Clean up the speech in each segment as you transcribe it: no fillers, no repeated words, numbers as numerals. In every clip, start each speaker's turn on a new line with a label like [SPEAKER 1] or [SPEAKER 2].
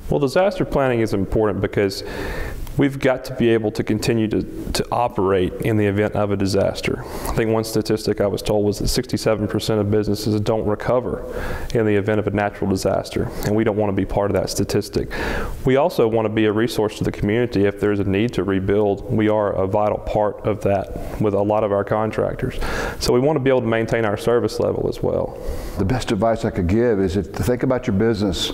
[SPEAKER 1] Well, disaster planning is important because we've got to be able to continue to operate in the event of a disaster. I think one statistic I was told was that 67% of businesses don't recover in the event of a natural disaster, and we don't want to be part of that statistic. We also want to be a resource to the community if there's a need to rebuild. We are a vital part of that with a lot of our contractors. So we want to be able to maintain our service level as well.
[SPEAKER 2] The best advice I could give is to think about your business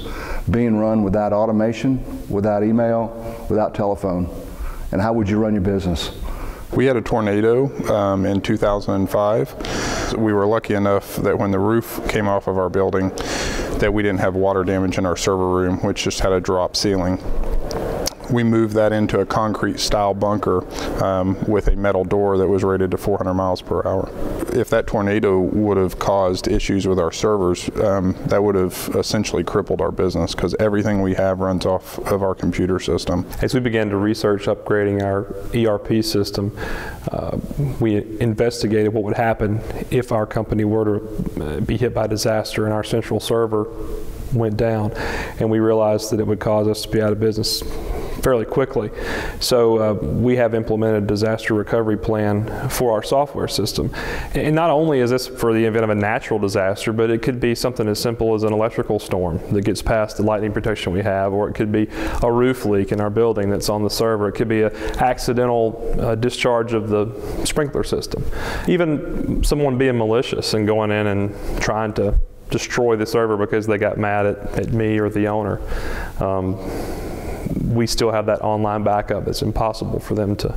[SPEAKER 2] being run without automation, without email, without telephone. And how would you run your business?
[SPEAKER 3] We had a tornado in 2005. We were lucky enough that when the roof came off of our building that we didn't have water damage in our server room, which just had a drop ceiling. We moved that into a concrete style bunker with a metal door that was rated to 400 miles per hour. If that tornado would have caused issues with our servers, that would have essentially crippled our business because everything we have runs off of our computer system.
[SPEAKER 1] As we began to research upgrading our ERP system, we investigated what would happen if our company were to be hit by disaster and our central server went down, and we realized that it would cause us to be out of business fairly quickly. So we have implemented a disaster recovery plan for our software system. And not only is this for the event of a natural disaster, but it could be something as simple as an electrical storm that gets past the lightning protection we have, or it could be a roof leak in our building that's on the server. It could be an accidental discharge of the sprinkler system. Even someone being malicious and going in and trying to destroy the server because they got mad at me or the owner. We still have that online backup. It's impossible for them to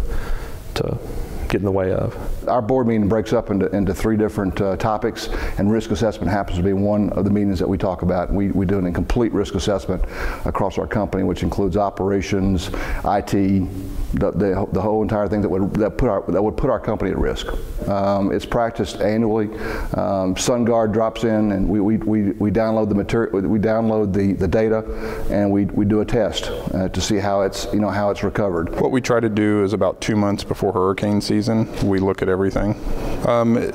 [SPEAKER 1] get in the way of.
[SPEAKER 2] Our board meeting breaks up into three different topics, and risk assessment happens to be one of the meetings that we talk about. We do a complete risk assessment across our company, which includes operations, IT, the whole entire thing that would put our company at risk. It's practiced annually. SunGuard drops in, and we download the material, we download the data, and we do a test to see how it's recovered.
[SPEAKER 3] What we try to do is about 2 months before hurricane season, we look at everything.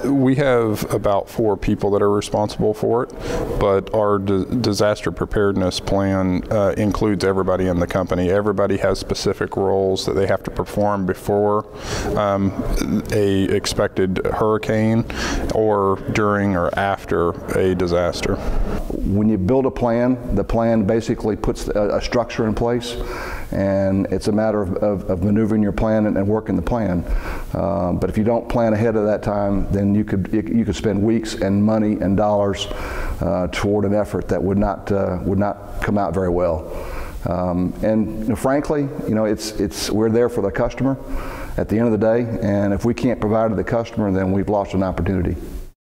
[SPEAKER 3] We have about 4 people that are responsible for it, but our disaster preparedness plan includes everybody in the company. Everybody has specific roles that they have to perform before a expected hurricane or during or after a disaster.
[SPEAKER 2] When you build a plan, the plan basically puts a structure in place, and it's a matter of maneuvering your plan and working the plan. But if you don't plan ahead of that time, then you could spend weeks and money and dollars toward an effort that would not come out very well. And frankly, we're there for the customer at the end of the day, and if we can't provide to the customer, then we've lost an opportunity.